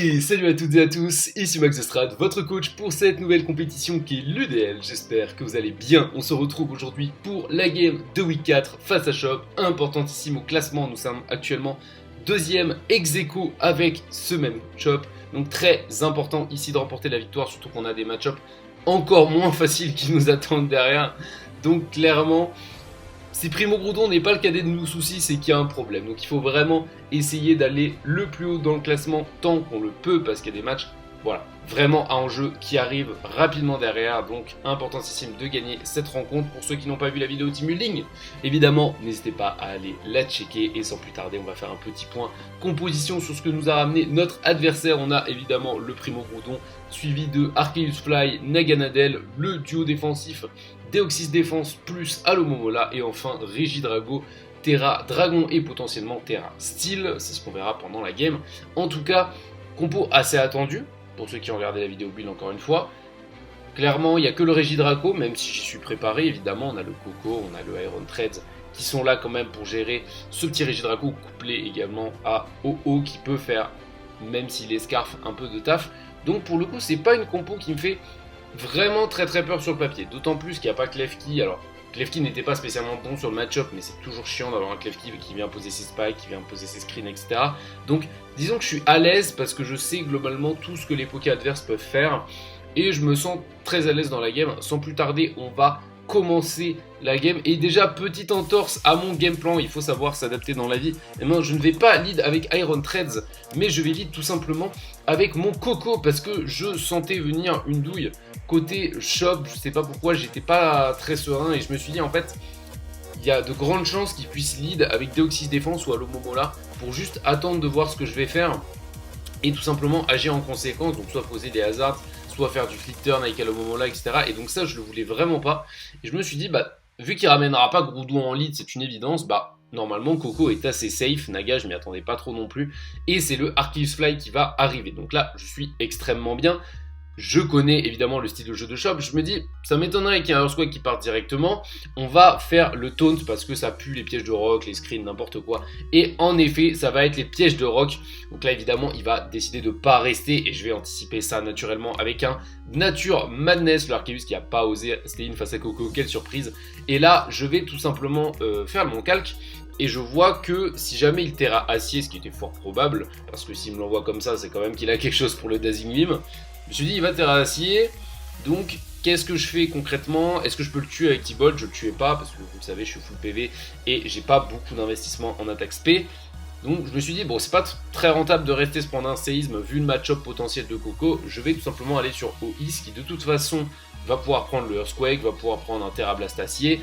Et salut à toutes et à tous, ici Max Estrade, votre coach pour cette nouvelle compétition qui est l'UDL. J'espère que vous allez bien. On se retrouve aujourd'hui pour la game de Week 4 face à Shop, importantissime au classement. Nous sommes actuellement deuxième ex-aequo avec ce même Shop. Donc très important ici de remporter la victoire, surtout qu'on a des match-ups encore moins faciles qui nous attendent derrière. Donc clairement, si Primo Groudon n'est pas le cadet de nos soucis, c'est qu'il y a un problème. Donc il faut vraiment essayer d'aller le plus haut dans le classement tant qu'on le peut, parce qu'il y a des matchs, voilà, vraiment à enjeu qui arrivent rapidement derrière. Donc importantissime de gagner cette rencontre. Pour ceux qui n'ont pas vu la vidéo Team Building, évidemment, n'hésitez pas à aller la checker. Et sans plus tarder, on va faire un petit point composition sur ce que nous a ramené notre adversaire. On a évidemment le Primo Groudon, suivi de Arceus Fly, Naganadel, le duo défensif Deoxys Défense plus Alomomola, et enfin Regidrago, Terra Dragon et potentiellement Terra Steel. C'est ce qu'on verra pendant la game. En tout cas, compo assez attendu pour ceux qui ont regardé la vidéo build encore une fois. Clairement, il n'y a que le Regidrago, même si j'y suis préparé évidemment. On a le Coco, on a le Iron Threads qui sont là quand même pour gérer ce petit Regidrago, couplé également à OO qui peut faire, même s'il est scarf, un peu de taf. Donc pour le coup, c'est pas une compo qui me fait vraiment très peur sur le papier, d'autant plus qu'il n'y a pas Klefki. Alors Klefki n'était pas spécialement bon sur le match-up, mais c'est toujours chiant d'avoir un Klefki qui vient poser ses spikes, qui vient poser ses screens, etc. Donc disons que je suis à l'aise parce que je sais globalement tout ce que les pokés adverses peuvent faire, et je me sens très à l'aise dans la game. Sans plus tarder, on va commencer la game. Et déjà, petite entorse à mon game plan, il faut savoir s'adapter dans la vie. Et non, je ne vais pas lead avec Iron Threads, mais je vais lead tout simplement avec mon Coco, parce que je sentais venir une douille côté shop. Je sais pas pourquoi, j'étais pas très serein, et je me suis dit en fait, il y a de grandes chances qu'il puisse lead avec Deoxys Défense ou Alomomola pour juste attendre de voir ce que je vais faire et tout simplement agir en conséquence. Donc soit poser des hazards, soit faire du flip turn avec Alomomola, etc. Et donc ça, je le voulais vraiment pas. Et je me suis dit, bah, vu qu'il ramènera pas Groudon en lead, c'est une évidence, bah, normalement, Coco est assez safe. Naga, je m'y attendais pas trop non plus. Et c'est le Arceus Fly qui va arriver. Donc là, je suis extrêmement bien. Je connais évidemment le style de jeu de Shop. Je me dis, ça m'étonnerait qu'il y ait un Earthquake qui parte directement. On va faire le taunt parce que ça pue les pièges de rock, les screens, n'importe quoi. Et en effet, ça va être les pièges de rock. Donc là, évidemment, il va décider de ne pas rester. Et je vais anticiper ça naturellement avec un Nature Madness. Le Arceus qui n'a pas osé stay-in face à Coco. Quelle surprise. Et là, je vais tout simplement faire mon calque. Et je vois que si jamais il terra acier, ce qui était fort probable, parce que s'il me l'envoie comme ça, c'est quand même qu'il a quelque chose pour le Dazzling Beam. Je me suis dit, il va terra acier, donc qu'est-ce que je fais concrètement? Est-ce que je peux le tuer avec T-Bolt? Je le tuais pas, parce que vous le savez, je suis full PV, et j'ai pas beaucoup d'investissement en attaque SP. Donc je me suis dit, bon, c'est pas très rentable de rester se prendre un séisme, vu le match-up potentiel de Coco. Je vais tout simplement aller sur OIS, qui de toute façon va pouvoir prendre le Earthquake, va pouvoir prendre un Terra Blast acier.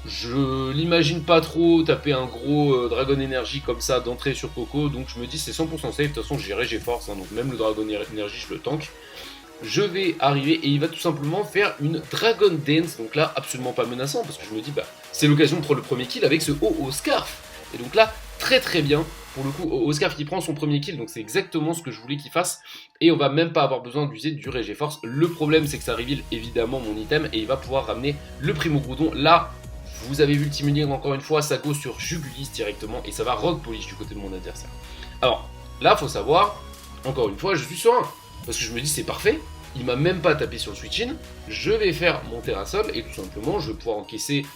Je l'imagine pas trop taper un gros Dragon Energy comme ça d'entrée sur Coco, donc je me dis c'est 100% safe. De toute façon j'ai G-Force, hein, donc même le Dragon Energy je le tank. Je vais arriver et il va tout simplement faire une Dragon Dance, donc là absolument pas menaçant, parce que je me dis bah c'est l'occasion de prendre le premier kill avec ce OO Scarf. Et donc là très bien, pour le coup OO Scarf qui prend son premier kill, donc c'est exactement ce que je voulais qu'il fasse. Et on va même pas avoir besoin d'user du G-Force. Le problème c'est que ça reveal évidemment mon item, et il va pouvoir ramener le Primo Groudon. Là vous avez vu le team building encore une fois, ça go sur Jugulis directement et ça va rock polish du côté de mon adversaire. Alors là, faut savoir, encore une fois, je suis serein parce que je me dis c'est parfait, il m'a même pas tapé sur le switch in, je vais faire mon Terrasol et tout simplement je vais pouvoir encaisser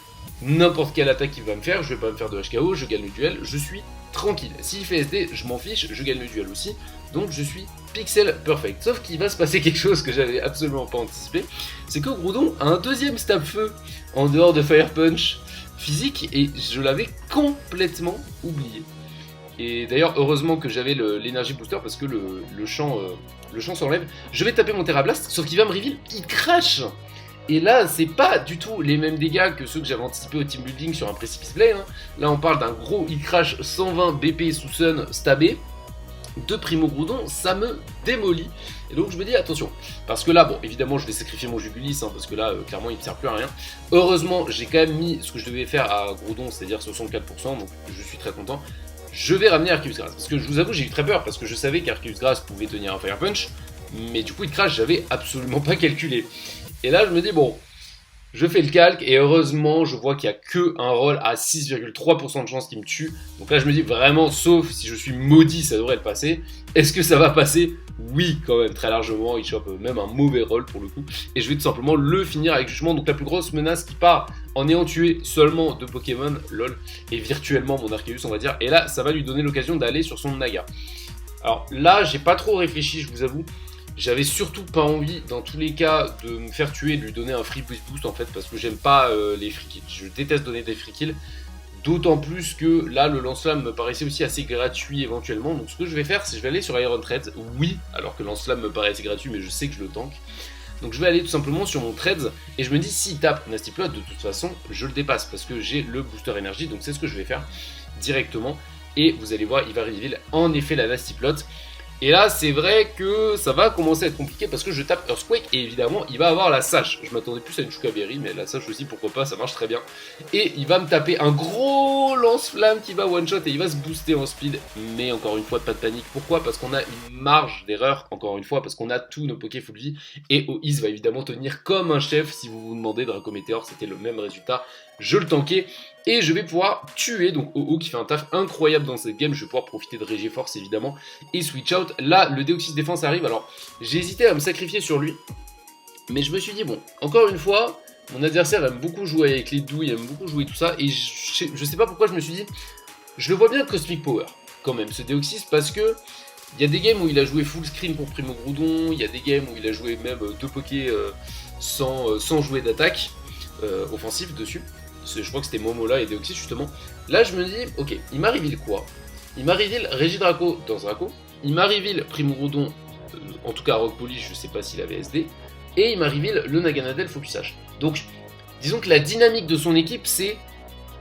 n'importe quelle attaque qu'il va me faire, je vais pas me faire de HKO, je gagne le duel, je suis tranquille. S'il fait SD, je m'en fiche, je gagne le duel aussi, donc je suis pixel perfect. Sauf qu'il va se passer quelque chose que j'avais absolument pas anticipé, c'est que Groudon a un deuxième stab feu en dehors de Fire Punch physique, et je l'avais complètement oublié. Et d'ailleurs, heureusement que j'avais l'énergie booster parce que le champ s'enlève. Je vais taper mon Terra Blast, sauf qu'il va me reveal, il crash. Et là, c'est pas du tout les mêmes dégâts que ceux que j'avais anticipés au team building sur un Précipice Play. Hein. Là, on parle d'un gros il crash 120 BP sous Sun stabé de Primo Groudon, ça me démolit. Et donc je me dis attention, parce que là, bon, évidemment je vais sacrifier mon Jugulis, hein, parce que là, clairement il ne sert plus à rien. Heureusement, j'ai quand même mis ce que je devais faire à Groudon, c'est-à-dire 64%, donc je suis très content. Je vais ramener Arceus Grass, parce que je vous avoue, j'ai eu très peur, parce que je savais qu'Arceus Grass pouvait tenir un Fire Punch, mais du coup il crash, j'avais absolument pas calculé. Et là je me dis, bon, je fais le calque, et heureusement, je vois qu'il n'y a que un roll à 6,3% de chance qu'il me tue. Donc là, je me dis vraiment, sauf si je suis maudit, ça devrait le passer. Est-ce que ça va passer? Oui, quand même, très largement, il chope même un mauvais rôle pour le coup. Et je vais tout simplement le finir avec jugement. Donc la plus grosse menace qui part en ayant tué seulement 2 Pokémon, lol, et virtuellement mon Arceus on va dire. Et là, ça va lui donner l'occasion d'aller sur son Naga. Alors là, j'ai pas trop réfléchi, je vous avoue. J'avais surtout pas envie, dans tous les cas, de me faire tuer et de lui donner un free boost en fait, parce que j'aime pas les free kills. Je déteste donner des free kills. D'autant plus que là, le lance-flamme me paraissait aussi assez gratuit éventuellement. Donc ce que je vais faire, c'est que je vais aller sur Iron Threads. Oui, alors que lance-flamme me paraissait gratuit, mais je sais que je le tank. Donc je vais aller tout simplement sur mon Threads. Et je me dis, s'il tape Nasty Plot, de toute façon, je le dépasse. Parce que j'ai le booster énergie. Donc c'est ce que je vais faire directement. Et vous allez voir, il va reveal en effet la Nasty Plot. Et là, c'est vrai que ça va commencer à être compliqué parce que je tape Earthquake et évidemment, il va avoir la Sash. Je m'attendais plus à une Chukaberi, mais la Sash aussi, pourquoi pas, ça marche très bien. Et il va me taper un gros lance-flamme qui va one-shot et il va se booster en speed. Mais encore une fois, pas de panique. Pourquoi? Parce qu'on a une marge d'erreur, encore une fois, parce qu'on a tous nos Poké full vie. Et OIS va évidemment tenir comme un chef. Si vous vous demandez, Draco Meteor, c'était le même résultat. Je le tankais. Et je vais pouvoir tuer donc OO qui fait un taf incroyable dans cette game. Je vais pouvoir profiter de Regiforce évidemment et switch out. Là, le Deoxys Défense arrive. Alors, j'ai hésité à me sacrifier sur lui. Mais je me suis dit, bon, encore une fois, mon adversaire aime beaucoup jouer avec les douilles, il aime beaucoup jouer tout ça. Et je sais pas pourquoi je me suis dit, je le vois bien Cosmic Power quand même, ce Deoxys, parce que il y a des games où il a joué full screen pour Primo Groudon. Il y a des games où il a joué même 2 Poké sans jouer d'attaque offensive dessus. Je crois que c'était Momola et Deoxys justement. Là je me dis, ok, il m'a reveal quoi? Il m'a reveal Regidrago dans Draco. Il m'a reveal Primo Groudon, en tout cas Rock Polish, je sais pas s'il avait SD. Et il m'a reveal le Naganadel Focusage. Donc, disons que la dynamique de son équipe c'est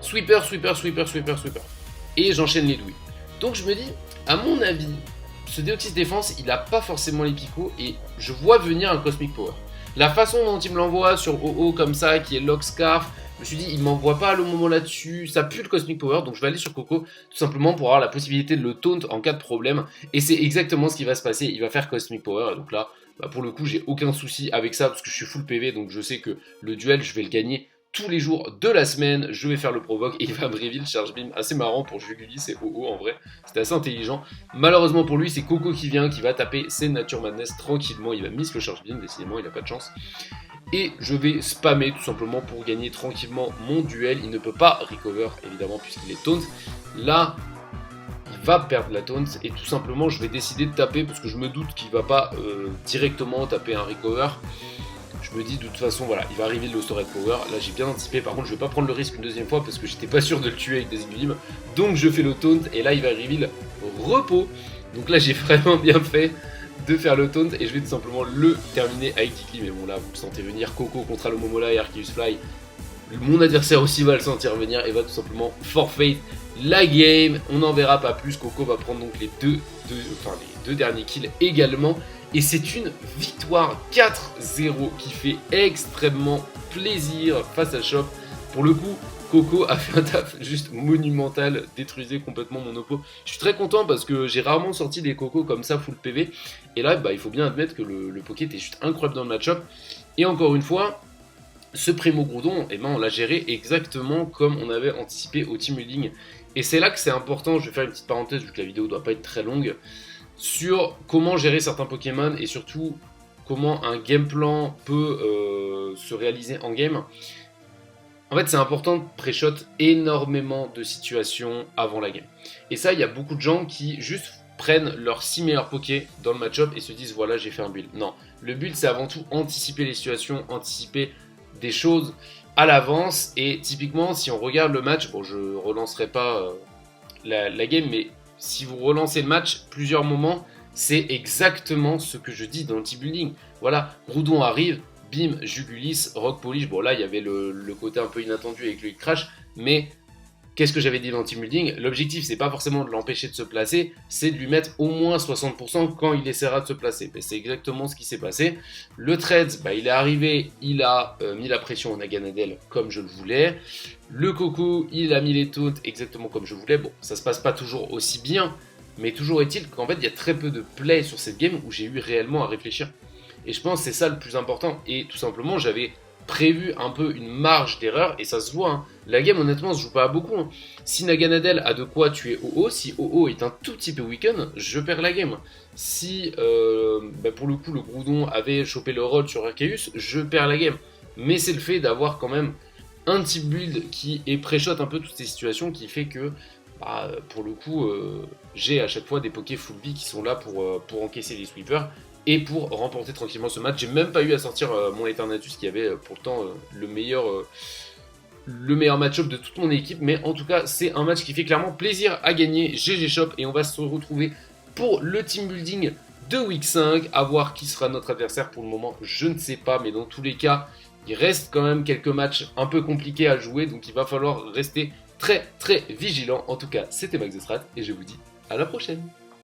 sweeper, sweeper, sweeper, sweeper, sweeper. Et j'enchaîne les douilles. Donc je me dis, à mon avis, ce Deoxys Défense, il a pas forcément les picots et je vois venir un Cosmic Power. La façon dont il me l'envoie sur OO comme ça, qui est Lock Scarf, je me suis dit, il m'envoie pas le moment là-dessus, ça pue le Cosmic Power, donc je vais aller sur Coco, tout simplement pour avoir la possibilité de le taunt en cas de problème, et c'est exactement ce qui va se passer, il va faire Cosmic Power, et donc là, bah pour le coup, j'ai aucun souci avec ça, parce que je suis full PV, donc je sais que le duel, je vais le gagner tous les jours de la semaine, je vais faire le provoque, et il va me reveal Charge Beam, assez marrant pour Jugulis et OO en vrai, c'était assez intelligent. Malheureusement pour lui, c'est Coco qui vient, qui va taper ses Nature Madness tranquillement, il va miss le Charge Beam, décidément, il a pas de chance. Et je vais spammer tout simplement pour gagner tranquillement mon duel. Il ne peut pas recover évidemment puisqu'il est taunt. Là, il va perdre la taunt et tout simplement je vais décider de taper parce que je me doute qu'il va pas directement taper un recover. Je me dis de toute façon voilà, il va arriver le Storage Power. Là j'ai bien anticipé, par contre je vais pas prendre le risque une deuxième fois parce que j'étais pas sûr de le tuer avec des aiguilles. Donc je fais le taunt et là il va arriver le repos. Donc là j'ai vraiment bien fait de faire le taunt et je vais tout simplement le terminer avec Kikli. Mais bon là vous le sentez venir, Coco contre le Momola et Arceus Fly. Mon adversaire aussi va le sentir venir et va tout simplement forfeit la game. On n'en verra pas plus. Coco va prendre donc les deux derniers kills également. Et c'est une victoire 4-0 qui fait extrêmement plaisir face à Chop. Pour le coup, Coco a fait un taf juste monumental, détruisait complètement mon oppo. Je suis très content parce que j'ai rarement sorti des Cocos comme ça full PV. Et là, bah, il faut bien admettre que le Poké était juste incroyable dans le match-up. Et encore une fois, ce Primo Groudon, eh ben, on l'a géré exactement comme on avait anticipé au team building. Et c'est là que c'est important, je vais faire une petite parenthèse vu que la vidéo ne doit pas être très longue, sur comment gérer certains Pokémon et surtout comment un game plan peut se réaliser en game. En fait, c'est important de pré-shot énormément de situations avant la game. Et ça, il y a beaucoup de gens qui juste prennent leurs 6 meilleurs Poké dans le match-up et se disent voilà, j'ai fait un build. Non, le build, c'est avant tout anticiper les situations, anticiper des choses à l'avance. Et typiquement, si on regarde le match, bon, je relancerai pas la game, mais si vous relancez le match, plusieurs moments, c'est exactement ce que je dis dans le team building. Voilà, Groudon arrive, bim, Jugulis, Rock Polish. Bon, là, il y avait le côté un peu inattendu avec le hit crash, mais qu'est-ce que j'avais dit dans le team building? L'objectif, c'est pas forcément de l'empêcher de se placer, c'est de lui mettre au moins 60% quand il essaiera de se placer. Et c'est exactement ce qui s'est passé. Le Threads, bah, il est arrivé, il a mis la pression au Naganadel comme je le voulais. Le Coco, il a mis les taunts exactement comme je voulais. Bon, ça se passe pas toujours aussi bien, mais toujours est-il qu'en fait, il y a très peu de play sur cette game où j'ai eu réellement à réfléchir. Et je pense que c'est ça le plus important. Et tout simplement, j'avais prévu un peu une marge d'erreur, et ça se voit, hein. La game honnêtement se joue pas à beaucoup, hein. Si Naganadel a de quoi tuer OO, si OO est un tout petit peu weaken, je perds la game. Si pour le coup le Groudon avait chopé le roll sur Arceus, je perds la game. Mais c'est le fait d'avoir quand même un type build qui est pré-shot un peu toutes ces situations qui fait que pour le coup j'ai à chaque fois des pokés full B qui sont là pour encaisser les sweepers et pour remporter tranquillement ce match. J'ai même pas eu à sortir mon Eternatus qui avait pourtant le meilleur match-up de toute mon équipe, mais en tout cas c'est un match qui fait clairement plaisir à gagner. GG Shop, et on va se retrouver pour le team building de Week 5, à voir qui sera notre adversaire. Pour le moment je ne sais pas, mais dans tous les cas il reste quand même quelques matchs un peu compliqués à jouer, donc il va falloir rester très très vigilant. En tout cas c'était Max The Strat et je vous dis à la prochaine.